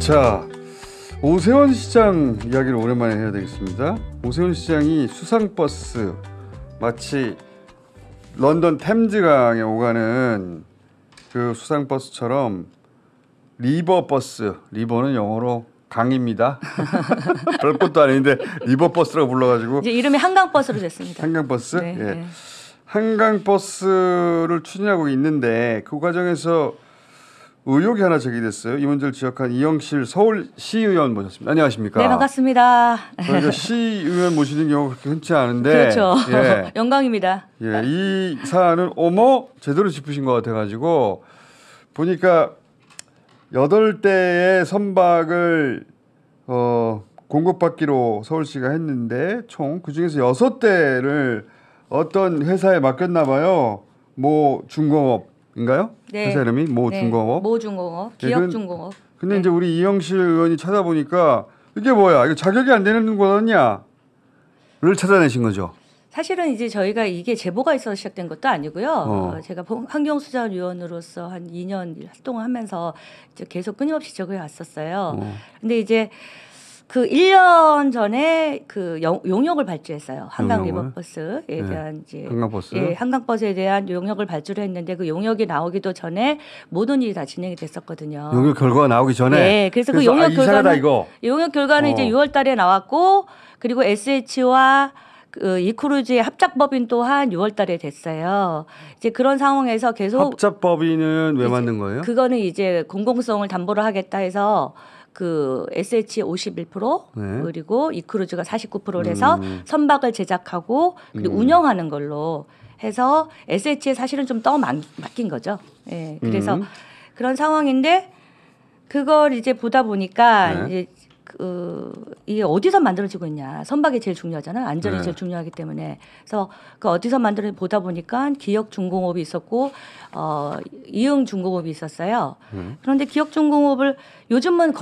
자, 오세훈 시장 이야기를 오랜만에 해야 되겠습니다. 오세훈 시장이 수상버스, 마치 런던 템즈강에 오가는 그 수상버스처럼 리버버스, 리버는 영어로 강입니다. 별것도 아닌데 리버버스라고 불러가지고 이제 이름이 한강버스로 됐습니다. 한강버스? 네, 예. 네. 한강버스를 추진하고 있는데 그 과정에서 의혹이 하나 제기됐어요. 이 문제를 지적한 이영실 서울시의원 모셨습니다. 안녕하십니까? 네, 반갑습니다. 저희가 시의원 모시는 경우가 그렇게 흔치 않은데 그렇죠. 예. 영광입니다. 예, 이 사안은 제대로 짚으신 것 같아가지고 보니까 8대의 선박을 공급받기로 서울시가 했는데 총 그중에서 6대를 어떤 회사에 맡겼나 봐요. 모 중공업인가요? 네. 회사 이름이 모 네. 중공업. 모 중공업, 기업 중공업. 근데 네. 이제 우리 이영실 의원이 찾아보니까 이게 뭐야? 이거 자격이 안 되는 거냐?를 찾아내신 거죠. 사실은 이제 저희가 이게 제보가 있어서 시작된 것도 아니고요. 제가 환경수자위원으로서 한 2년 활동을 하면서 이제 계속 끊임없이 적용해 왔었어요. 근데 이제 그 1년 전에 그 용역을 발주했어요. 한강 리버버스에 대한 이제 한강버스. 예, 한강버스에 대한 용역을 발주를 했는데 그 용역이 나오기도 전에 모든 일이 다 진행이 됐었거든요. 용역 결과가 나오기 전에. 네, 그래서 그 용역 결과는 이거. 용역 결과는 이제 6월달에 나왔고 그리고 SH와 그 이크루즈의 합작법인 또한 6월달에 됐어요. 이제 그런 상황에서 계속 합작법인은 왜 만든 거예요? 그거는 이제 공공성을 담보를 하겠다 해서 그 SH 51% 네. 그리고 이크루즈가 49%를 해서 선박을 제작하고 그리고 운영하는 걸로 해서 SH에 사실은 좀 맡긴 거죠. 예. 그래서 그런 상황인데 그걸 이제 보다 보니까 이제 이게 어디서 만들어지고 있냐. 선박이 제일 중요하잖아요. 안전이 제일 중요하기 때문에. 그래서 그 어디서 보다 보니까 기역중공업이 있었고 이응중공업이 있었어요. 그런데 기역중공업을 요즘은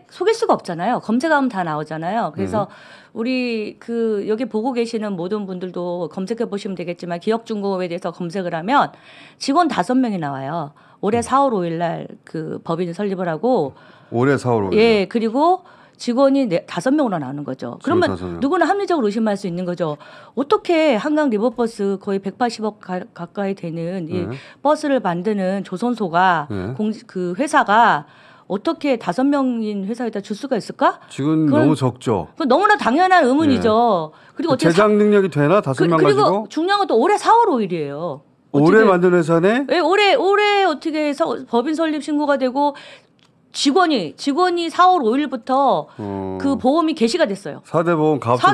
속일 수가 없잖아요. 검색하면 다 나오잖아요. 그래서 우리 여기 보고 계시는 모든 분들도 검색해 보시면 되겠지만 기역중공업에 대해서 검색을 하면 직원 5명이 나와요. 올해 4월 5일 날 그 법인을 설립을 하고 올해 4월 5일. 예, 그리고 직원이 5명으로 나오는 거죠. 그러면 5명. 누구나 합리적으로 의심할 수 있는 거죠. 어떻게 한강 리버버스 거의 180억 가까이 되는 이 버스를 만드는 조선소가 그 회사가 어떻게 5명인 회사에다 줄 수가 있을까? 지금 너무 적죠. 그건 너무나 당연한 의문이죠. 그리고 어떻게 제작 능력이 되나? 5명 가지고? 그리고 중요한 것도 올해 4월 5일이에요. 올해 만든 회사네? 네, 올해 어떻게 해서 법인 설립 신고가 되고 직원이 4월 5일부터 그 보험이 개시가 됐어요. 4대 보험 가업자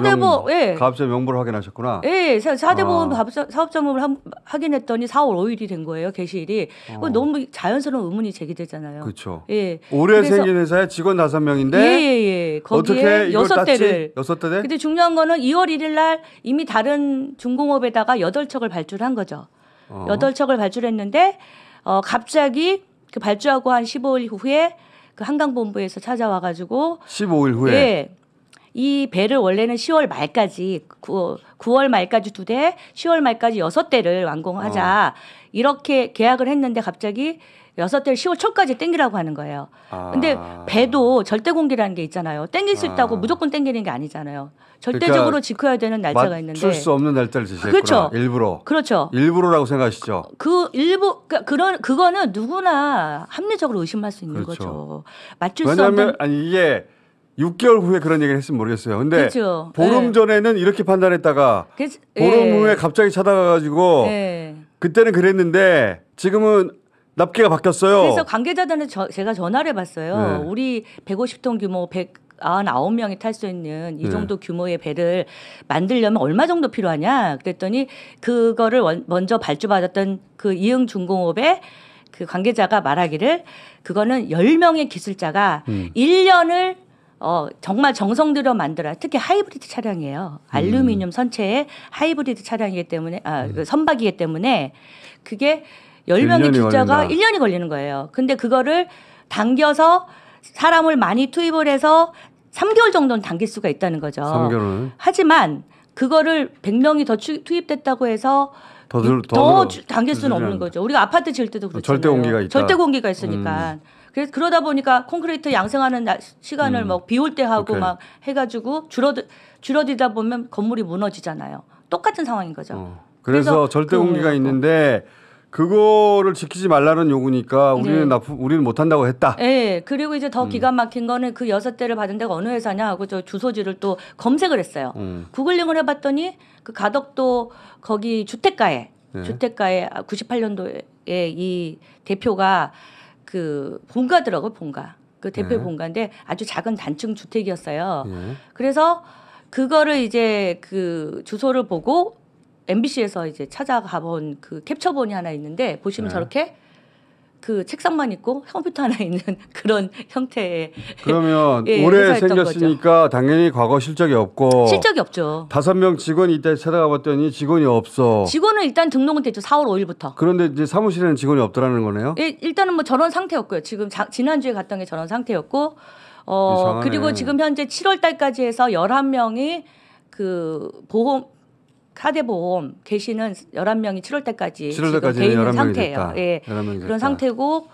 명부를 확인하셨구나. 네, 4대 보험 사업자 명부를 확인했더니 4월 5일이 된 거예요. 개시일이. 너무 자연스러운 의문이 제기되잖아요. 그렇죠. 예. 올해 생긴 회사에 직원 5명인데 예. 거기에 6대를. 6대? 근데 중요한 거는 2월 1일 날 이미 다른 중공업에다가 8척을 발주를 한 거죠. 8척을 발주했는데 갑자기 그 발주하고 한 15일 후에 그 한강본부에서 찾아와가지고 15일 후에 예, 이 배를 원래는 10월 말까지 9월 말까지 2대, 10월 말까지 6대를 완공하자 이렇게 계약을 했는데 갑자기 6대를 10월 초까지 땡기라고 하는 거예요. 근데 배도 절대 공기라는 게 있잖아요. 땡길 수 있다고 무조건 땡기는 게 아니잖아요. 절대적으로 그러니까 지켜야 되는 날짜가 있는데 맞출 수 없는 날짜를 제시했구나. 그렇죠. 일부러. 그렇죠. 일부러라고 생각하시죠. 그거는 누구나 합리적으로 의심할 수 있는 그렇죠. 거죠. 맞출 수 없는. 이게 6개월 후에 그런 얘기를 했으면 모르겠어요. 근데 그렇죠. 보름 전에는 이렇게 판단했다가 보름 후에 갑자기 찾아가가지고 그때는 그랬는데 지금은 납기가 바뀌었어요. 그래서 관계자들한테 제가 전화를 해봤어요. 우리 150톤 규모 199명이 탈 수 있는 이 정도 규모의 배를 만들려면 얼마 정도 필요하냐 그랬더니 그거를 먼저 발주받았던 그 이응중공업의 그 관계자가 말하기를 그거는 10명의 기술자가 1년을 정말 정성 들여 만들어야 특히 하이브리드 차량이에요. 알루미늄 선체의 하이브리드 차량이기 때문에 그 선박이기 때문에 그게 10명의 기술자가 1년이 걸리는 거예요. 근데 그거를 당겨서 사람을 많이 투입을 해서 3개월 정도는 당길 수가 있다는 거죠. 3개월은. 하지만 그거를 100명이 더 투입됐다고 해서 더 당길 수는 없는 거죠. 우리가 아파트 지을 때도 그렇잖아요. 절대 공기가 있다. 절대 공기가 있으니까. 그래서 그러다 보니까 콘크리트 양성하는 시간을 뭐 비 올 때 하고 오케이. 막 해가지고 줄어들다 보면 건물이 무너지잖아요. 똑같은 상황인 거죠. 그래서 절대 공기가 있는데 그거를 지키지 말라는 요구니까 우리는 우리는 못 한다고 했다. 네. 그리고 이제 더 기가 막힌 거는 그 6대를 받은 데가 어느 회사냐 하고 저 주소지를 또 검색을 했어요. 구글링을 해봤더니 그 가덕도 거기 주택가에 98년도에 이 대표가 그 본가더라고요. 본가. 그 대표 본가인데 아주 작은 단층 주택이었어요. 그래서 그거를 이제 그 주소를 보고 MBC에서 이제 찾아가 본 그 캡처본이 하나 있는데 보시면 저렇게 그 책상만 있고 컴퓨터 하나 있는 그런 형태의 그러면 오래 생겼으니까 거죠. 당연히 과거 실적이 없고 실적이 없죠. 5명 직원이 이때 찾아가 봤더니 직원이 없어. 직원은 일단 등록은 됐죠. 4월 5일부터. 그런데 이제 사무실에는 직원이 없더라는 거네요. 일단은 뭐 저런 상태였고요. 지금 지난주에 갔던 게 저런 상태였고 그리고 지금 현재 7월 달까지 해서 11명이 그 보험 카드보험 계시는 11명이 7월 때까지 지금 돼 있는 상태예요. 예. 그런 상태고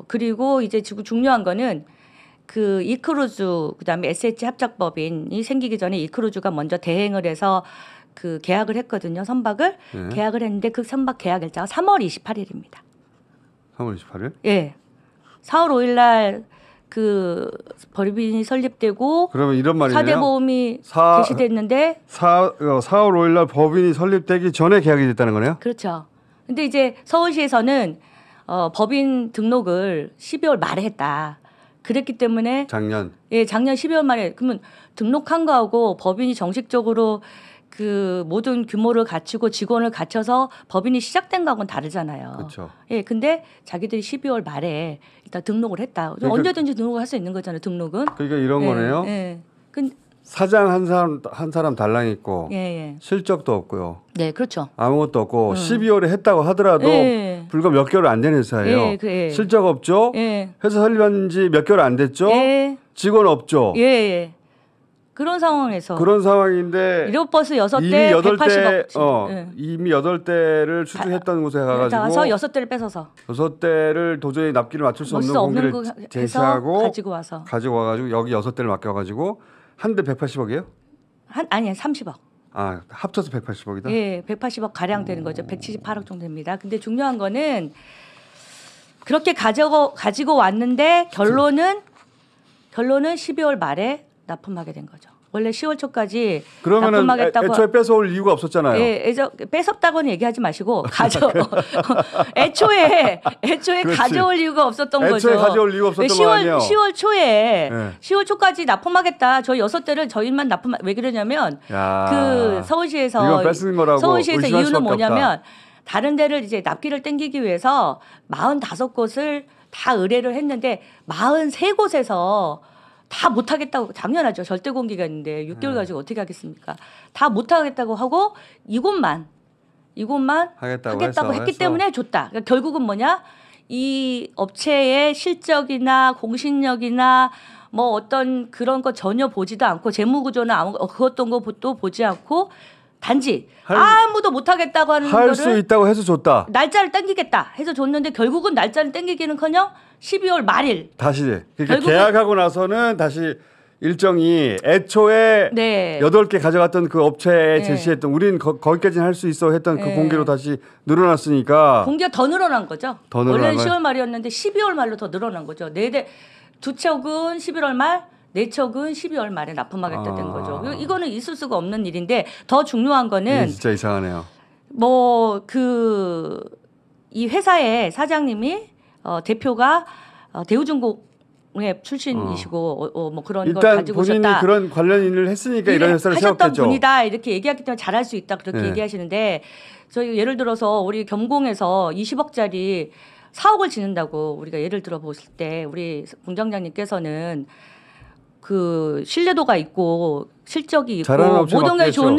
그리고 이제 지금 중요한 거는 그 이크루즈 그다음에 SH 합작법인이 생기기 전에 이크루즈가 먼저 대행을 해서 그 계약을 했거든요. 선박을 계약을 했는데 그 선박 계약 일자가 3월 28일입니다. 3월 28일? 예. 4월 5일 날 그 법인이 설립되고 그러면 이런 말이네요. 4대 보험이 개시됐는데 4월 5일 날 법인이 설립되기 전에 계약이 됐다는 거네요. 그렇죠. 근데 이제 서울시에서는 법인 등록을 12월 말에 했다. 그랬기 때문에 작년 12월 말에 그러면 등록한 거하고 법인이 정식적으로 그 모든 규모를 갖추고 직원을 갖춰서 법인이 시작된 거하고는 다르잖아요. 그렇죠. 예, 근데 자기들이 12월 말에 일단 등록을 했다. 그러니까 언제든지 등록을 할 수 있는 거잖아요. 등록은. 그러니까 이런 거네요. 예. 사장 한 사람 달랑 있고 실적도 없고요. 네, 그렇죠. 아무것도 없고 12월에 했다고 하더라도 불과 몇 개월 안 된 회사예요. 실적 없죠. 회사 설립한 지 몇 개월 안 됐죠. 직원 없죠. 그런 상황인데 이로버스 6대 180억 이미 8대를 수주했던 곳에 가가지고 6대를 뺏어서 6대를 도저히 납기를 맞출 수 없는 공기를 제시하고 가지고 와가지고 여기 6대를 맡겨가지고 한 대 180억이에요? 아니요 30억. 아 합쳐서 180억이다? 예, 180억 가량 되는 거죠. 178억 정도 됩니다. 근데 중요한 거는 그렇게 가지고 왔는데 결론은 12월 말에 납품하게 된 거죠. 원래 10월 초까지 그러면은 납품하겠다고 애초에 뺏어올 이유가 없었잖아요. 예, 뺏었다고는 얘기하지 마시고 애초에 가져올 이유가 없었던 거죠. 애초에 가져올 이유가 없었던 거 아니에요. 10월 초에 10월 초까지 납품하겠다. 저희 6대를 저희만 왜 그러냐면 그 서울시에서 이유는 뭐냐면 없다. 다른 데를 이제 납기를 땡기기 위해서 45곳을 다 의뢰를 했는데 43곳에서 다 못하겠다고 당연하죠. 절대 공기가 있는데 6개월 가지고 어떻게 하겠습니까? 다 못하겠다고 하고 이곳만 하겠다고 했기 때문에 줬다. 그러니까 결국은 뭐냐? 이 업체의 실적이나 공신력이나 뭐 어떤 그런 거 전혀 보지도 않고 재무구조나 그것도 보지 않고 단지 아무도 못하겠다고 하는 거를 할 수 있다고 해서 줬다. 날짜를 당기겠다 해서 줬는데 결국은 날짜를 당기기는커녕 12월 말일. 다시 그러니까 계약하고 나서는 다시 일정이 애초에 8개 가져갔던 그 업체에 제시했던 우린 거기까지는 할 수 있어 했던 그 공개로 다시 늘어났으니까 공개가 더 늘어난 거죠. 원래는 10월 말이었는데 12월 말로 더 늘어난 거죠. 2척은 11월 말 4척은 12월 말에 납품하겠다 된 거죠. 이거는 있을 수가 없는 일인데 더 중요한 거는 진짜 이상하네요. 이 회사의 사장님이 대표가 대우중공의 출신이시고 뭐 그런 걸 가지고 본인이 오셨다. 그런 관련 일을 했으니까 이런 회사를 세웠겠죠. 하셨던 분이다 이렇게 얘기하기 때문에 잘할 수 있다 그렇게 얘기하시는데 저희 예를 들어서 우리 겸공에서 20억짜리 사옥을 짓는다고 우리가 예를 들어 보실 때 우리 공장장님께서는 그 신뢰도가 있고 실적이 있고 모든 게 좋은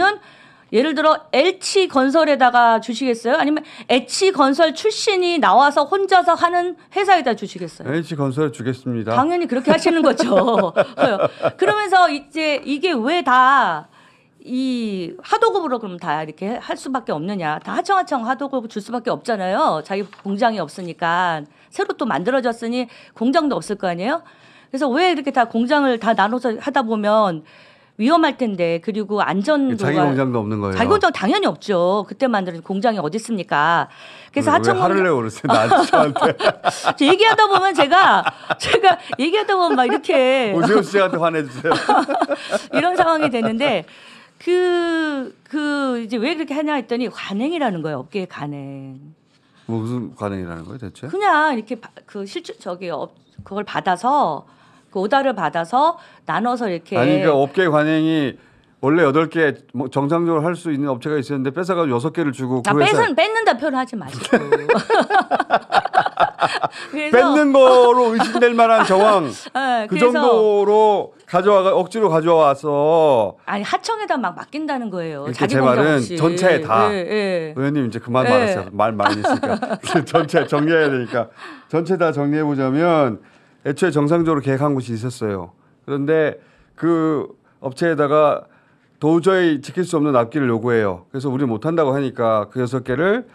예를 들어 H건설에다가 주시겠어요? 아니면 H건설 출신이 나와서 혼자서 하는 회사에다 주시겠어요? H건설 주겠습니다. 당연히 그렇게 하시는 거죠. 그러면서 이제 이게 왜 다 이 하도급으로 그럼 다 이렇게 할 수밖에 없느냐? 다 하청하청 하도급 줄 수밖에 없잖아요. 자기 공장이 없으니까 새로 또 만들어졌으니 공장도 없을 거 아니에요? 그래서 왜 이렇게 다 공장을 다 나눠서 하다 보면 위험할 텐데 그리고 안전도가 자기 공장도 없는 거예요. 자기 공장 당연히 없죠. 그때 만든 공장이 어디 있습니까? 그래서 하청 왜 화를 내고 그러세요? 나한테 얘기하다 보면 제가 얘기하다 보면 막 이렇게 오세훈 씨한테 화내주세요. 이런 상황이 되는데 이제 왜 그렇게 하냐 했더니 관행이라는 거예요. 업계의 관행. 무슨 관행이라는 거예요, 대체? 그냥 이렇게 그걸 받아서 그 오다를 받아서 나눠서 이렇게 아니 그러니까 업계 관행이 원래 8개 뭐 정상적으로 할 수 있는 업체가 있었는데 뺏어가지고 6개를 주고 그 회사 뺏는다 표현하지 마시고 뺏는 거로 의심될 만한 정황 네, 그 정도로 억지로 가져와서 아니 하청에다 막 맡긴다는 거예요. 그러니까 자기 제 공장 말은 없이. 전체에 다 네. 의원님 이제 그만 말하세요. 말 많이 했으니까 전체 정리해야 되니까 전체 다 정리해 보자면 애초에 정상적으로 계획한 곳이 있었어요. 그런데 그 업체에다가 도저히 지킬 수 없는 납기를 요구해요. 그래서 우리 못한다고 하니까 그 6개를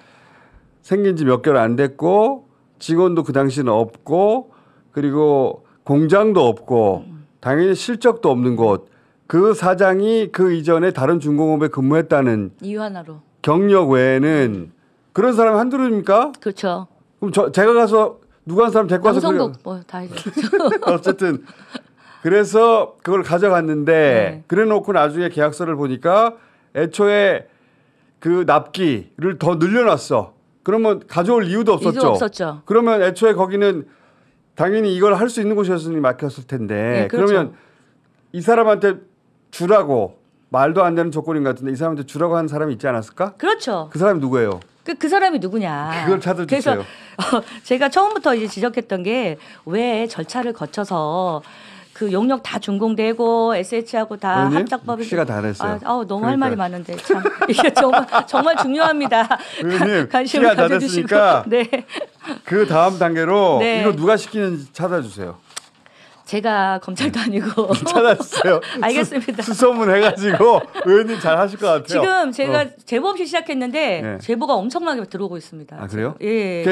생긴 지 몇 개월 안 됐고 직원도 그 당시는 없고 그리고 공장도 없고 당연히 실적도 없는 곳. 그 사장이 그 이전에 다른 중공업에 근무했다는 이유 하나로 경력 외에는 그런 사람이 한둘입니까? 그렇죠. 그럼 제가 가서 누가 한 사람 데리고 와서 방송국 뭐 다 해줘. 어쨌든 그래서 그걸 가져갔는데 네. 그래놓고 나중에 계약서를 보니까 애초에 그 납기를 더 늘려놨어. 그러면 가져올 이유도 없었죠. 그러면 애초에 거기는 당연히 이걸 할 수 있는 곳이었으니 맡겼을 텐데 네, 그렇죠. 그러면 이 사람한테 주라고 말도 안 되는 조건인 것 같은데 이 사람한테 주라고 하는 사람이 있지 않았을까? 그렇죠. 그 사람이 누구예요? 그 사람이 누구냐? 그걸 찾아주세요. 그래서 제가 처음부터 이제 지적했던 게 왜 절차를 거쳐서 그 용역 다 준공되고 SH하고 다 합작법이 시가 다 됐어요. 너무 그러니까. 할 말이 많은데 참 이게 정말 중요합니다. 관심을 가져주시고. 네. 그 다음 단계로 네. 이거 누가 시키는지 찾아주세요. 제가 검찰도 아니고 찾아주세요. 알겠습니다. 수소문 해가지고 의원님 잘 하실 것 같아요. 지금 제가 제보 없이 시작했는데 네. 제보가 엄청나게 들어오고 있습니다. 아 그래요? 예.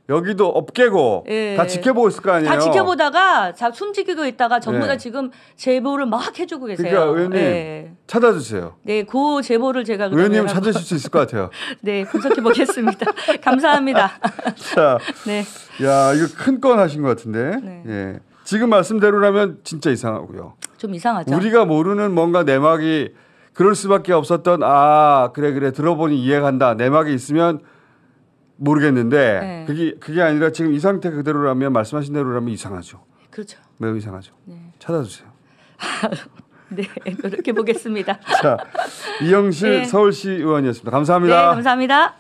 여기도 업계고 예. 다 지켜보고 있을 거 아니에요. 다 지켜보다가 숨지키고 있다가 전부 다 지금 제보를 막 해주고 계세요. 그러니까 의원님 찾아주세요. 네, 그 제보를 제가 의원님 찾으실 수 있을 것 같아요. 네, 분석해 보겠습니다. 감사합니다. 자, 네. 야 이거 큰 건 하신 것 같은데. 네. 예. 지금 말씀대로라면 진짜 이상하고요. 좀 이상하죠. 우리가 모르는 뭔가 내막이 그럴 수밖에 없었던 그래 들어보니 이해간다 내막이 있으면 모르겠는데 네. 그게 아니라 지금 이 상태 그대로라면 말씀하신 대로라면 이상하죠. 그렇죠. 매우 이상하죠. 네. 찾아주세요. 네, 그렇게 보겠습니다. 자, 이영실 네. 서울시 의원이었습니다. 감사합니다. 네, 감사합니다.